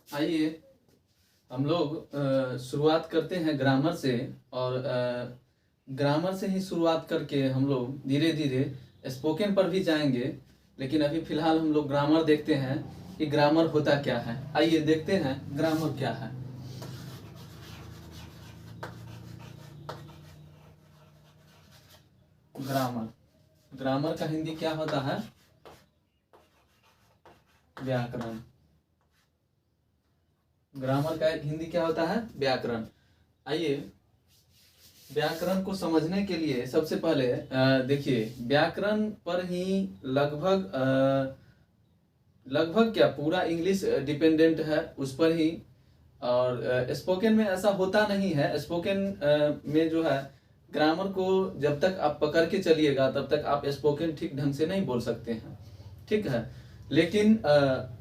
आइए हम लोग शुरुआत करते हैं ग्रामर से। और ग्रामर से ही शुरुआत करके हम लोग धीरे धीरे स्पोकन पर भी जाएंगे। लेकिन अभी फिलहाल हम लोग ग्रामर देखते हैं कि ग्रामर होता क्या है। आइए देखते हैं ग्रामर क्या है। ग्रामर ग्रामर का हिंदी क्या होता है? व्याकरण। ग्रामर का हिंदी क्या होता है? व्याकरण। आइए व्याकरण को समझने के लिए सबसे पहले देखिए, व्याकरण पर ही लगभग क्या पूरा इंग्लिश डिपेंडेंट है उस पर ही। और स्पोकन में ऐसा होता नहीं है। स्पोकन में जो है ग्रामर को जब तक आप पकड़ के चलिएगा तब तक आप स्पोकन ठीक ढंग से नहीं बोल सकते हैं। ठीक है। लेकिन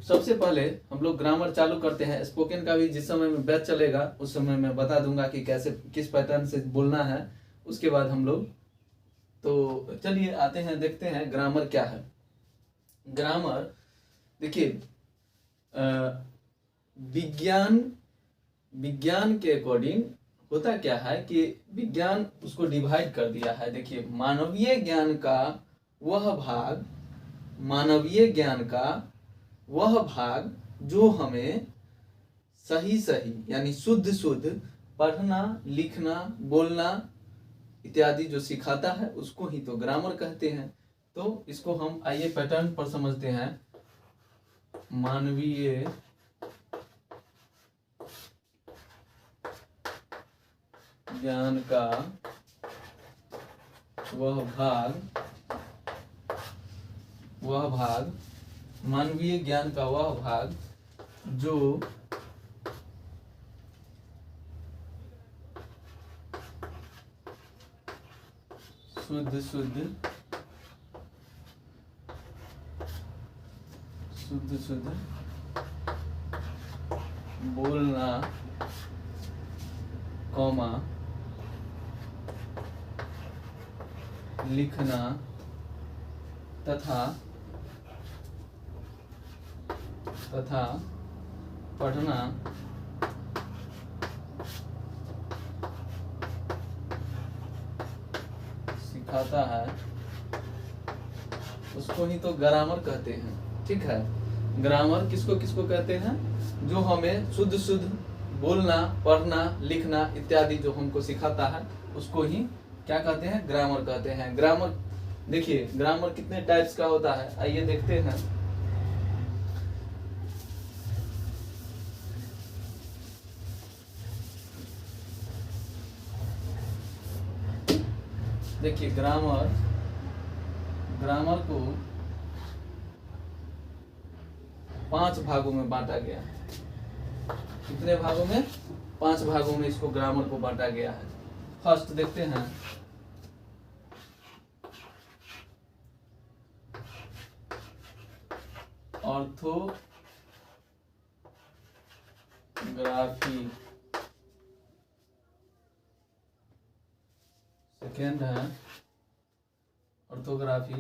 सबसे पहले हम लोग ग्रामर चालू करते हैं। स्पोकन का भी जिस समय में बैच चलेगा उस समय मैं बता दूंगा कि कैसे किस पैटर्न से बोलना है। उसके बाद हम लोग तो चलिए आते हैं, देखते हैं ग्रामर क्या है। ग्रामर देखिए, विज्ञान विज्ञान के अकॉर्डिंग होता क्या है कि विज्ञान उसको डिवाइड कर दिया है। देखिए, मानवीय ज्ञान का वह भाग जो हमें सही सही यानी शुद्ध शुद्ध पढ़ना, लिखना, बोलना इत्यादि जो सिखाता है उसको ही तो ग्रामर कहते हैं। तो इसको हम आइए पैटर्न पर समझते हैं। मानवीय ज्ञान का वह भाग मानवीय ज्ञान का वह भाग जो शुद्ध शुद्ध बोलना, कॉमा, लिखना तथा पढ़ना सिखाता है उसको ही तो ग्रामर कहते हैं। ठीक है। ग्रामर किसको किसको कहते हैं? जो हमें शुद्ध शुद्ध बोलना, पढ़ना, लिखना इत्यादि जो हमको सिखाता है उसको ही क्या कहते हैं? ग्रामर कहते हैं। ग्रामर देखिए, ग्रामर कितने टाइप्स का होता है आइए देखते हैं। देखिए, ग्रामर को 5 भागों में बांटा गया है। कितने भागों में? 5 भागों में इसको ग्रामर को बांटा गया है। फर्स्ट देखते हैं, ऑर्थोग्राफी। सेकेंड है ऑर्थोग्राफी।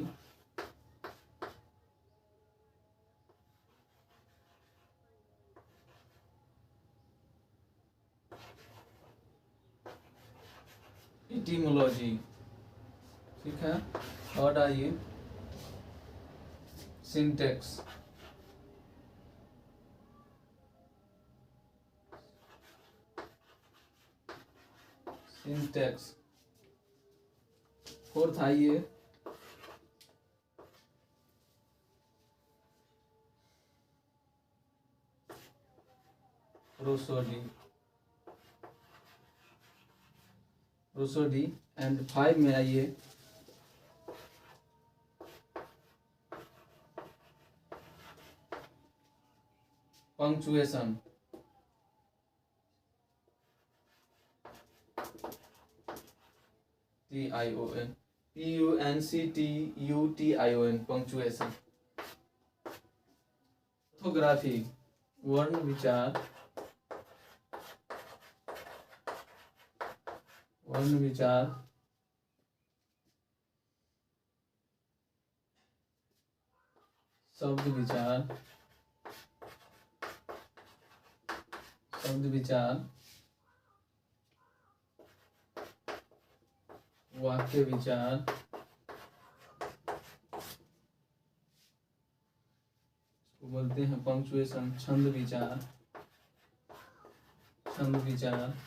एटिमोलॉजी। ठीक है। थर्ड आइए सिंटेक्स। फोर्थ आइए रोसोडी। एंड 5 में आइए punctuation. TION PUNCTUTION punctuation. Orthography वर्ण विचार शब्द विचार शब्द विचार, वाक्य विचार, बोलते हैं पंक्चुएशन, छंद विचार, छंद विचार,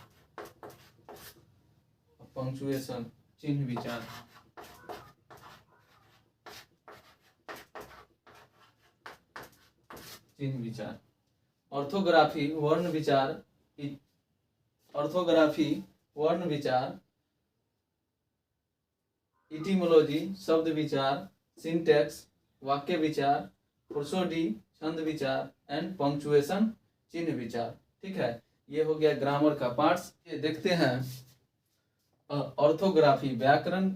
पंक्चुएशन चिन्ह विचार। चिन्ह विचार। ऑर्थोग्राफी वर्ण विचार, ऑर्थोग्राफी वर्ण विचार, इटिमोलॉजी शब्द विचार, सिंटैक्स वाक्य विचार, प्रोसोडी छंद विचार एंड पंक्चुएशन चिन्ह विचार। ठीक है, ये हो गया ग्रामर का पार्ट्स। ये देखते हैं ऑर्थोग्राफी। व्याकरण,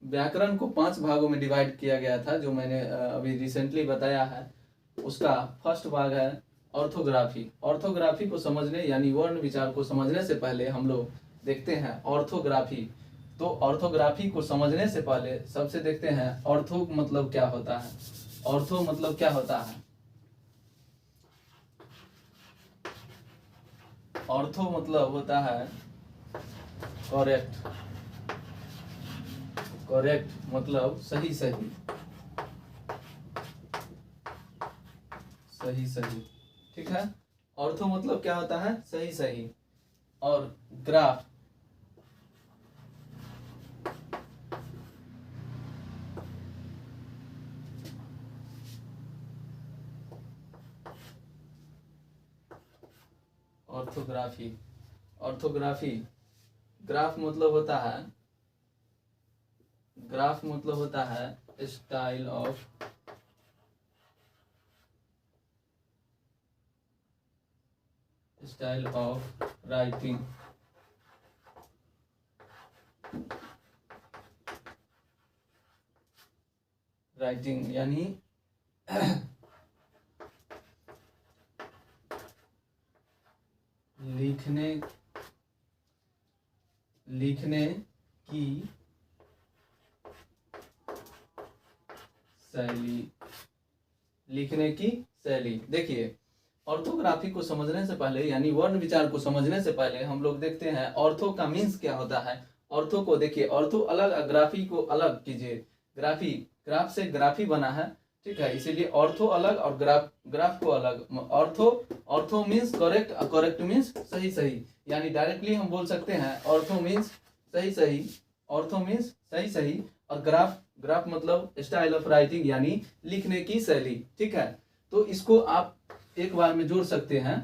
व्याकरण को 5 भागों में डिवाइड किया गया था, जो मैंने अभी रिसेंटली बताया है। उसका फर्स्ट भाग है ऑर्थोग्राफी। ऑर्थोग्राफी को समझने यानी वर्ण विचार को समझने से पहले हम लोग देखते हैं ऑर्थोग्राफी। तो ऑर्थोग्राफी को समझने से पहले सबसे देखते हैं ऑर्थो मतलब क्या होता है। ऑर्थो मतलब क्या होता है? ऑर्थो मतलब होता है करेक्ट। करेक्ट मतलब सही सही, सही सही। ठीक है, ऑर्थो मतलब क्या होता है? सही सही। और ग्राफ, ऑर्थोग्राफी, ऑर्थोग्राफी ग्राफ मतलब होता है, ग्राफ मतलब होता है style of, style of writing. Writing यानी लिखने, लिखने की शैली, लिखने की शैली। देखिए, ऑर्थोग्राफी को समझने से पहले यानी वर्ण विचार को समझने से पहले हम लोग देखते हैं ऑर्थो का मीन्स क्या होता है। ऑर्थो को देखिए, ऑर्थो अलग, ग्राफी को अलग कीजिए। ग्राफी, ग्राफ से ग्राफी बना है, ठीक है, इसीलिए ऑर्थो अलग और ग्राफ, ग्राफ को अलग। Ortho, ortho means correct, correct means सही सही। यानी डायरेक्टली हम बोल सकते हैं ऑर्थो मीन्स सही सही, ऑर्थो मीन्स सही सही। और ग्राफ, ग्राफ मतलब स्टाइल ऑफ राइटिंग यानी लिखने की शैली। ठीक है, तो इसको आप एक बार में जोड़ सकते हैं।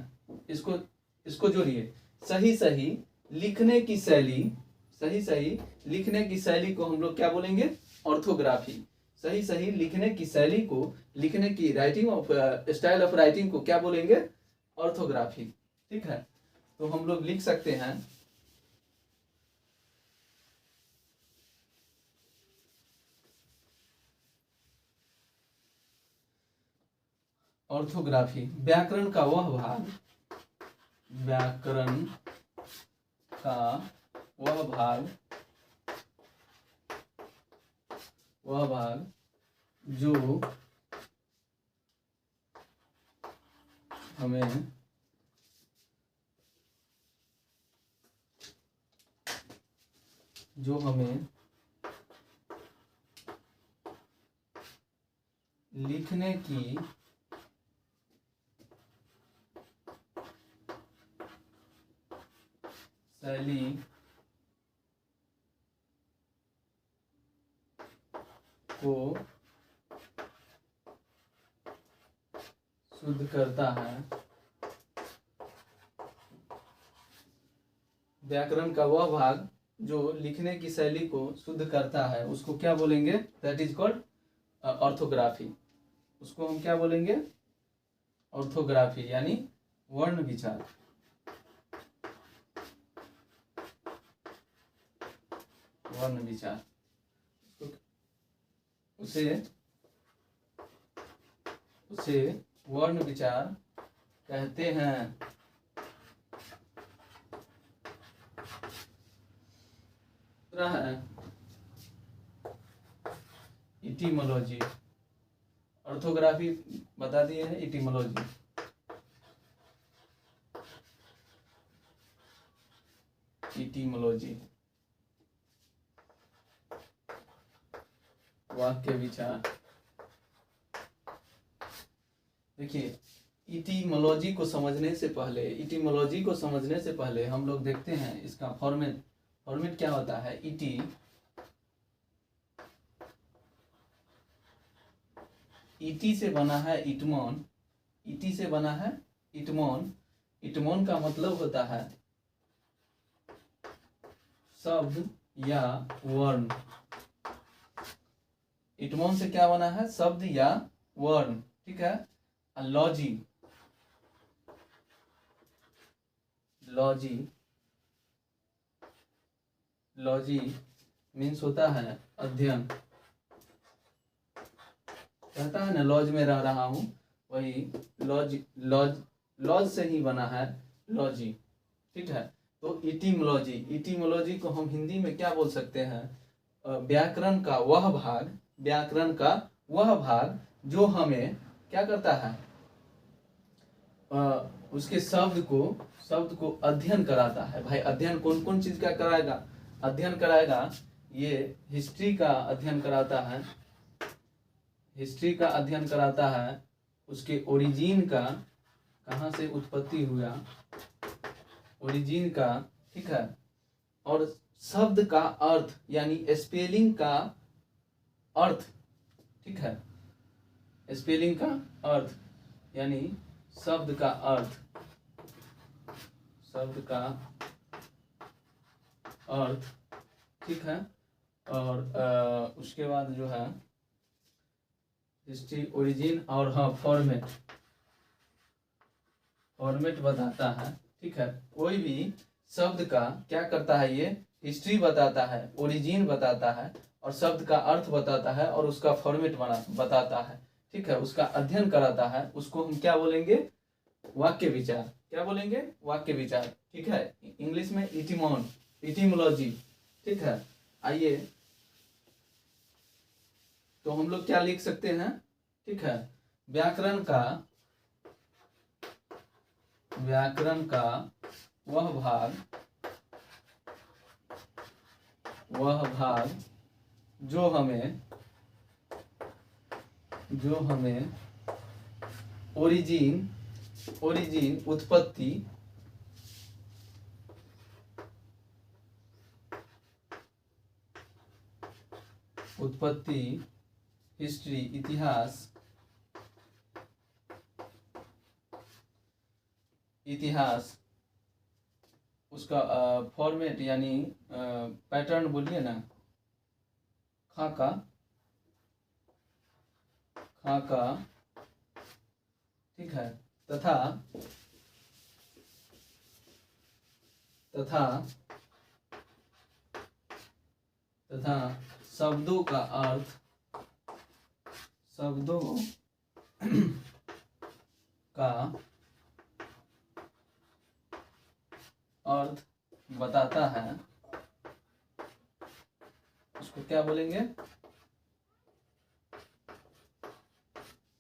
इसको जोड़िए, सही सही लिखने की शैली, सही सही लिखने की शैली को हम लोग क्या बोलेंगे? ऑर्थोग्राफी। सही सही लिखने की शैली को, लिखने की writing of, style of writing को क्या बोलेंगे? ऑर्थोग्राफी। ठीक है, तो हम लोग लिख सकते हैं ऑर्थोग्राफी व्याकरण का वह भाग, व्याकरण का वह भाग, वह भाग जो हमें लिखने की शैली को शुद्ध करता है। व्याकरण का वह भाग जो लिखने की शैली को शुद्ध करता है, उसको क्या बोलेंगे? That is called orthography. उसको हम क्या बोलेंगे? ऑर्थोग्राफी यानी वर्ण विचार। वर्ण विचार, उसे वर्ण विचार कहते हैं। दूसरा है इटिमोलॉजी। ऑर्थोग्राफी बता दिए है, इटिमोलॉजी। इटीमोलॉजी, वाक्य विचार। देखिए इटीमोलॉजी को समझने से पहले हम लोग देखते हैं इसका फॉर्मेट क्या होता है। इटी से बना है इटमॉन, इटमॉन का मतलब होता है शब्द या वर्ण। इटमॉन से क्या बना है, शब्द या वर्ण, ठीक है। लॉजी मीन्स होता है अध्ययन, कहता है ना लॉज में रह रहा हूं, वही लॉज से ही बना है लॉजी, ठीक है। तो इटीमोलॉजी को हम हिंदी में क्या बोल सकते हैं, व्याकरण का वह भाग जो हमें क्या करता है, उसके शब्द को अध्ययन कराता है। भाई अध्ययन कौन कौन चीज का कराएगा, ये हिस्ट्री का अध्ययन कराता है, उसके ओरिजिन का, कहाँ से उत्पत्ति हुआ, ओरिजिन का, ठीक है। और शब्द का अर्थ यानी स्पेलिंग का अर्थ, ठीक है, स्पेलिंग का अर्थ यानी शब्द का अर्थ, ठीक है। और उसके बाद जो है हिस्ट्री, ओरिजिन और हाँ फॉर्मेट बताता है, ठीक है। कोई भी शब्द का क्या करता है, ये हिस्ट्री बताता है, ओरिजिन बताता है और शब्द का अर्थ बताता है और उसका फॉर्मेट बताता है, ठीक है, उसका अध्ययन कराता है, उसको हम क्या बोलेंगे, वाक्य विचार। क्या बोलेंगे, वाक्य विचार, ठीक है। इंग्लिश में इटीमोलॉजी, ठीक है। आइए तो हम लोग क्या लिख सकते हैं, ठीक है, व्याकरण का वह भाग जो हमें ओरिजिन उत्पत्ति, हिस्ट्री इतिहास, उसका फॉर्मेट यानी पैटर्न बोलिए ना, खाका, ठीक है, तथा शब्दों का अर्थ बताता है, उसको क्या बोलेंगे,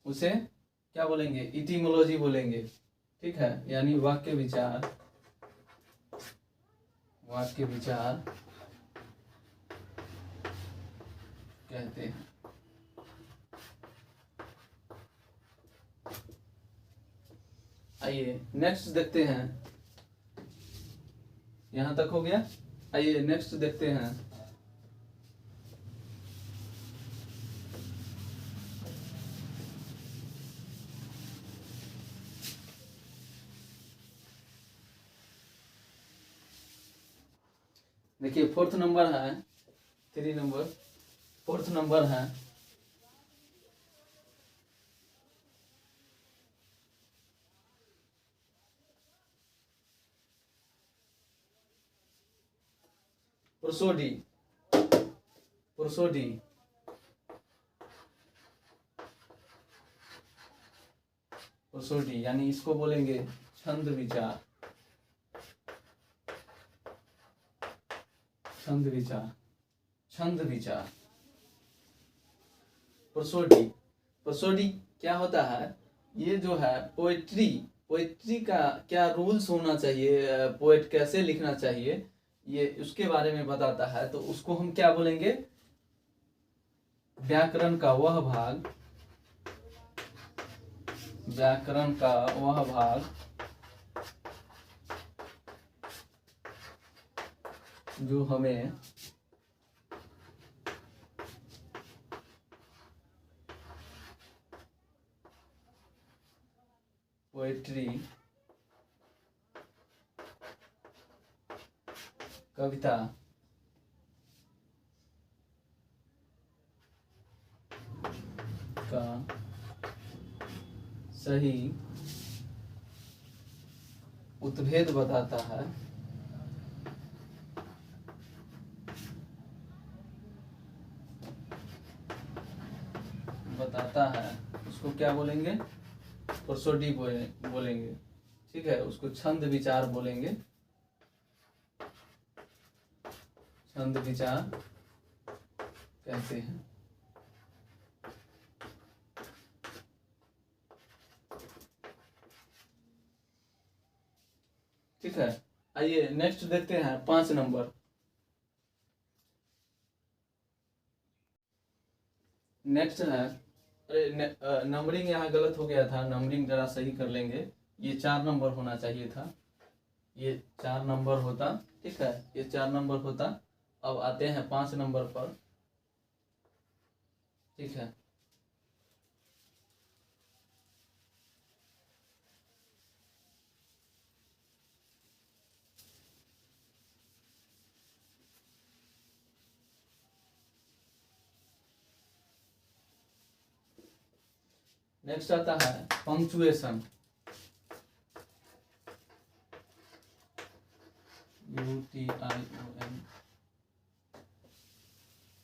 उसे क्या बोलेंगे, इटीमोलॉजी बोलेंगे, ठीक है। यानी वाक्य विचार कहते हैं। आइए नेक्स्ट देखते हैं, यहां तक हो गया। आइए नेक्स्ट देखते हैं, देखिए फोर्थ नंबर है, 3 नंबर, फोर्थ नंबर है प्रोसोडी यानी इसको बोलेंगे छंद विचार, प्रोसोडी क्या होता है, ये जो है पोएट्री का क्या रूल्स होना चाहिए, पोएट कैसे लिखना चाहिए, ये उसके बारे में बताता है, तो उसको हम क्या बोलेंगे? व्याकरण का वह भाग, व्याकरण का वह भाग जो हमें पोएट्री, कविता, का सही उत्भेद बताता है, उसको क्या बोलेंगे? प्रोसोडी बोलेंगे। ठीक है, उसको छंद विचार बोलेंगे, छंद विचार कहते हैं। ठीक है, आइए नेक्स्ट देखते हैं 5 नंबर। नेक्स्ट है, अरे नंबरिंग यहाँ गलत हो गया था, नंबरिंग जरा सही कर लेंगे। ये 4 नंबर होना चाहिए था, ये 4 नंबर होता। ठीक है, ये 4 नंबर होता। अब आते हैं 5 नंबर पर। ठीक है, नेक्स्ट आता है पंक्चुएशन। UTION,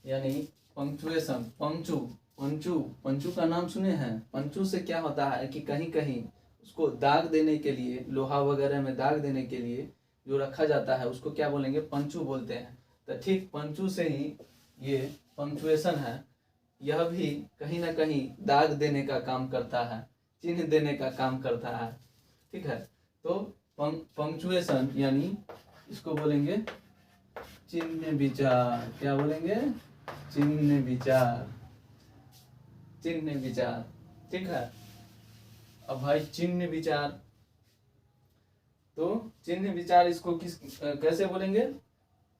यानी पंक्चुएशन। पंचु पंचु पंचु का नाम सुने हैं? पंचु से क्या होता है कि कहीं कहीं उसको दाग देने के लिए, लोहा वगैरह में दाग देने के लिए जो रखा जाता है, उसको क्या बोलेंगे? पंचु बोलते हैं। तो ठीक पंचु से ही ये पंक्चुएशन है, यह भी कहीं ना कहीं दाग देने का काम करता है, चिन्ह देने का काम करता है। ठीक है, तो पंक्चुएशन यानी इसको बोलेंगे चिन्ह विचार। क्या बोलेंगे? चिन्ह विचार, चिन्ह विचार। ठीक है, अब भाई चिन्ह विचार, तो चिन्ह विचार इसको कैसे बोलेंगे?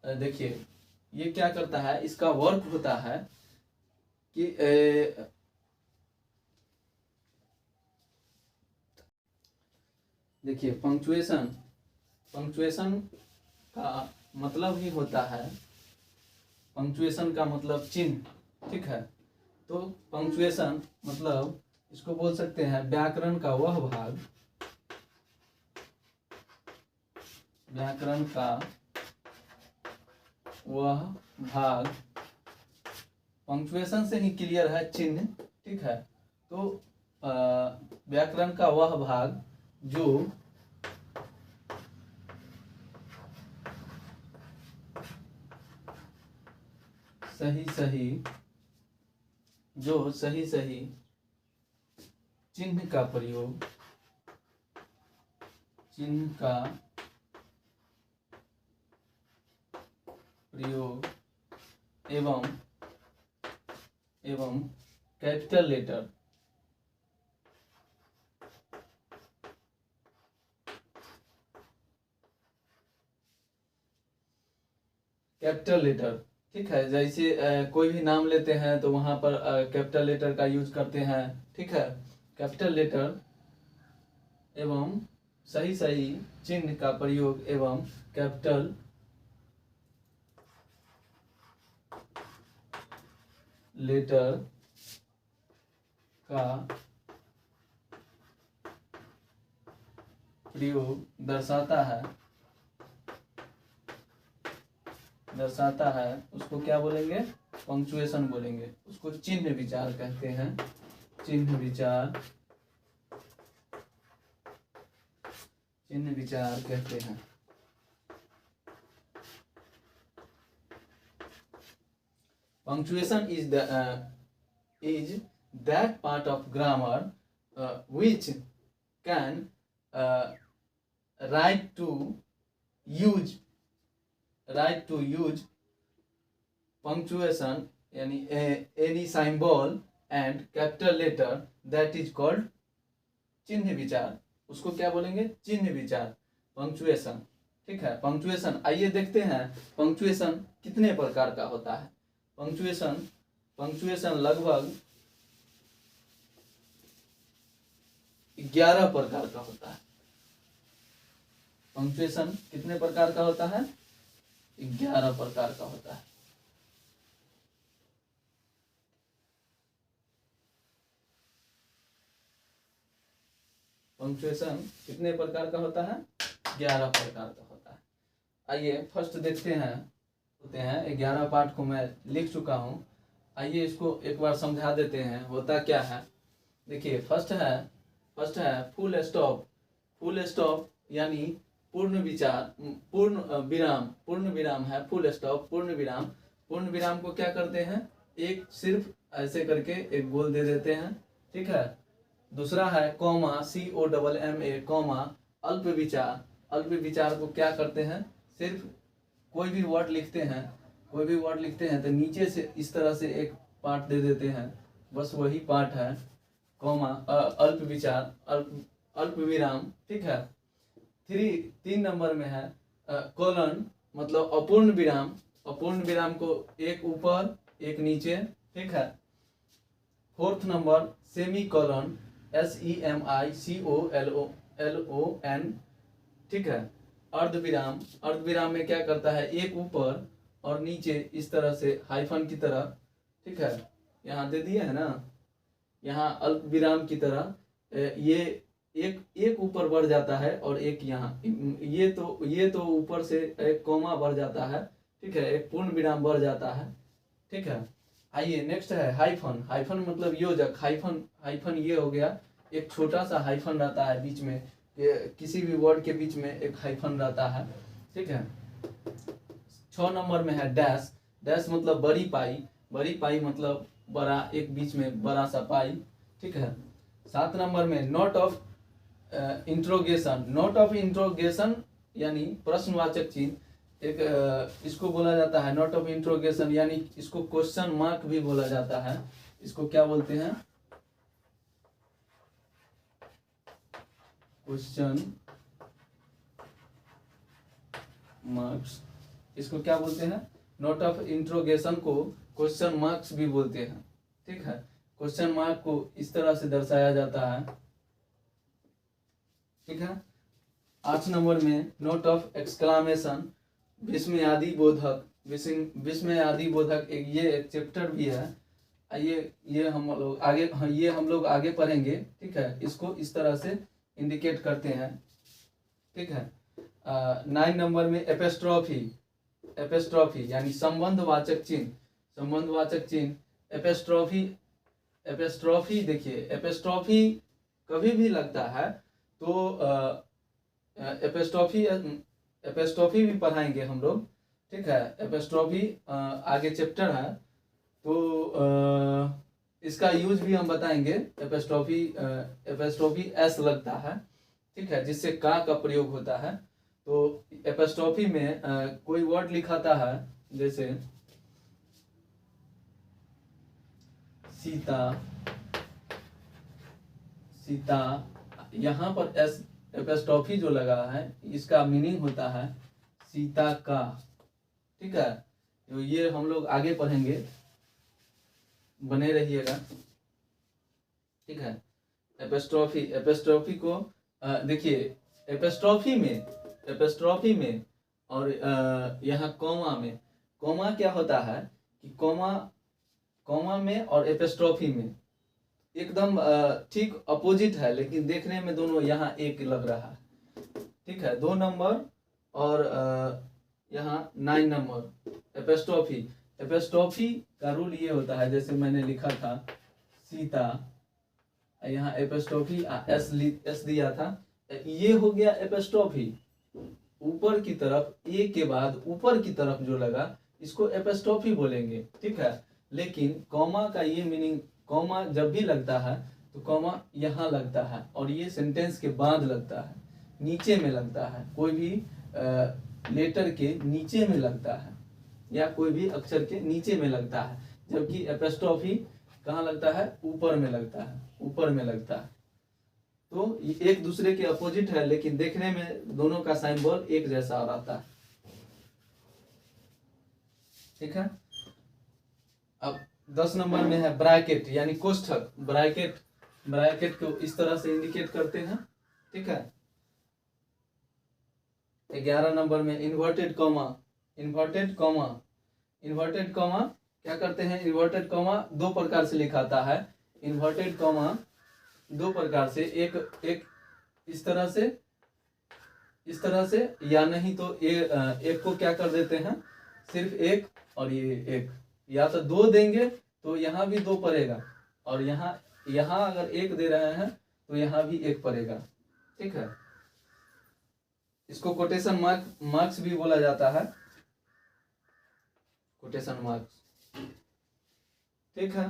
देखिए, ये क्या करता है, इसका वर्क होता है कि देखिए पंक्चुएशन, पंक्चुएशन का मतलब ही होता है, पंक्चुएशन का मतलब चिन्ह। ठीक है, तो पंक्चुएशन मतलब इसको बोल सकते हैं व्याकरण का वह भाग, व्याकरण का वह भाग। पंक्चुएशन से ही क्लियर है चिन्ह। ठीक है, तो व्याकरण का वह भाग जो सही सही चिन्ह का प्रयोग, चिन्ह का प्रयोग एवं कैपिटल लेटर, कैपिटल लेटर। ठीक है, जैसे कोई भी नाम लेते हैं तो वहां पर कैपिटल लेटर का यूज करते हैं। ठीक है, कैपिटल लेटर एवं सही चिन्ह का प्रयोग एवं कैपिटल लेटर का प्रयोग दर्शाता है, उसको क्या बोलेंगे? पंक्चुएशन बोलेंगे। उसको चिन्ह विचार कहते हैं, चिन्ह विचार कहते हैं। Punctuation is that part of grammar which can right to use right to use punctuation यानी any symbol and capital letter that is called चिन्ह विचार। उसको क्या बोलेंगे? चिन्ह विचार, पंक्चुएशन। ठीक है, पंक्चुएशन। आइए देखते हैं पंक्चुएशन कितने प्रकार का होता है। पंक्चुएशन लगभग 11 प्रकार का होता है। पंक्चुएशन कितने प्रकार का होता है? 11 प्रकार का होता है। पंक्चुएशन कितने प्रकार का होता है? 11 प्रकार का होता है। आइए फर्स्ट देखते हैं। 11 पार्ट को मैं लिख चुका हूँ। आइए इसको एक बार समझा देते हैं होता क्या है। देखिए फर्स्ट है फुल स्टॉप। फुल स्टॉप यानी पूर्ण विचार, पूर्ण विराम है फुल स्टॉप, पूर्ण विराम। पूर्ण विराम को क्या करते हैं? एक सिर्फ ऐसे करके एक गोल दे देते हैं। ठीक है। दूसरा है कॉमा, COMMA, कॉमा, अल्प विचार। अल्प विचार को क्या करते हैं? सिर्फ कोई भी वर्ड लिखते हैं तो नीचे से इस तरह से एक पार्ट दे देते हैं, बस वही पार्ट है कॉमा, अल्प विचार, अल्प विराम। ठीक है। 3 नंबर में है कोलन, मतलब अपूर्ण विराम। अपूर्ण विराम को एक ऊपर एक नीचे। ठीक है। 4th number semi colon, SEMICOLON। ठीक है। अर्धविराम। अर्धविराम में क्या करता है? एक ऊपर और नीचे इस तरह से हाइफन की तरह। ठीक है, यहाँ दे दिए है ना, यहाँ अल्प विराम की तरह ये एक ऊपर बढ़ जाता है और एक यहाँ, ये तो ऊपर से एक कोमा बढ़ जाता है। ठीक है, एक पूर्ण विराम बढ़ जाता है। ठीक है। आइए नेक्स्ट है हाइफन। हाइफन मतलब योजक। हाइफन ये हो गया, एक छोटा सा हाइफन रहता है बीच में, किसी भी वर्ड के बीच में एक हाइफन रहता है। ठीक है। 6 नंबर में है डैश। डैश मतलब बड़ी पाई। बड़ी पाई मतलब बड़ा, एक बीच में बड़ा सा पाई। ठीक है। 7 नंबर में note of interrogation. Note of interrogation यानी प्रश्नवाचक चिन्ह। एक इसको बोला जाता है नोट ऑफ इंट्रोगेशन, यानी इसको क्वेश्चन मार्क भी बोला जाता है। इसको क्या बोलते हैं? Question marks. इसको क्या बोलते हैं? नोट ऑफ इंट्रोगेशन को क्वेश्चन मार्क्स भी बोलते हैं। ठीक है। क्वेश्चन मार्क को इस तरह से दर्शाया जाता है। ठीक है। 8 नंबर में नोट ऑफ एक्सक्लामेशन, विस्मयादि बोधक। विस्मयादि बोधक एक चैप्टर भी है। ये हम लोग आगे पढ़ेंगे। ठीक है। इसको इस तरह से इंडिकेट करते हैं। ठीक है। 9 नंबर में एपिस्ट्रॉफी। एपिस्ट्रॉफी यानी संबंधवाचक चिन्ह। संबंधवाचक चिन्ह एपिस्ट्रॉफी। देखिए एपिस्ट्रॉफी कभी भी लगता है तो एपिस्ट्रॉफी भी पढ़ाएंगे हम लोग। ठीक है। एपिस्ट्रॉफी आगे चैप्टर है तो इसका यूज भी हम बताएंगे। एपिस्ट्रॉफी एस लगता है। ठीक है, जिससे का प्रयोग होता है। तो एपिस्ट्रॉफी में कोई वर्ड लिखाता है, जैसे सीता, यहाँ पर एस एपिस्ट्रॉफी जो लगा है इसका मीनिंग होता है सीता का। ठीक है, तो ये हम लोग आगे पढ़ेंगे, बने रहिएगा। ठीक है। एपिस्ट्रॉफी को देखिए एपिस्ट्रॉफी में और यहाँ कॉमा क्या होता है कि कॉमा में और एपिस्ट्रॉफी में एकदम ठीक अपोजिट है, लेकिन देखने में दोनों यहाँ एक लग रहा है। ठीक है। 2 नंबर और यहाँ 9 नंबर एपिस्ट्रॉफी का रूल ये होता है, जैसे मैंने लिखा था सीता, यहाँ एपिस्ट्रॉफी एस दिया था, ये हो गया एपिस्ट्रॉफी। ऊपर की तरफ ए के बाद ऊपर की तरफ जो लगा इसको एपिस्ट्रॉफी बोलेंगे। ठीक है। लेकिन कॉमा का ये मीनिंग, कॉमा जब भी लगता है तो कॉमा यहाँ लगता है और ये सेंटेंस के बाद लगता है, नीचे में लगता है। कोई भी लेटर के नीचे में लगता है या कोई भी अक्षर के नीचे में लगता है, जबकि एपोस्ट्रोफी कहाँ लगता है, ऊपर में लगता है, ऊपर में लगता है। तो ये एक दूसरे के अपोजिट है, लेकिन देखने में दोनों का सिंबल एक जैसा रहता है। ठीक है। अब 10 नंबर में है ब्रैकेट यानी कोष्ठक। ब्रैकेट, ब्रैकेट को इस तरह से इंडिकेट करते हैं। ठीक है। 11 नंबर में inverted comma. Inverted comma, inverted comma क्या करते हैं, इन्वर्टेड कॉमा दो प्रकार से लिखाता है। इन्वर्टेड कॉमा दो प्रकार से, एक इस तरह से, इस तरह से, या नहीं तो एक को क्या कर देते हैं, सिर्फ एक, और ये एक, या तो दो देंगे तो यहाँ भी दो पड़ेगा, और यहाँ अगर एक दे रहे हैं तो यहाँ भी एक पड़ेगा। ठीक है। इसको कोटेशन मार्क्स भी बोला जाता है, कोटेशन मार्क्स। ठीक है।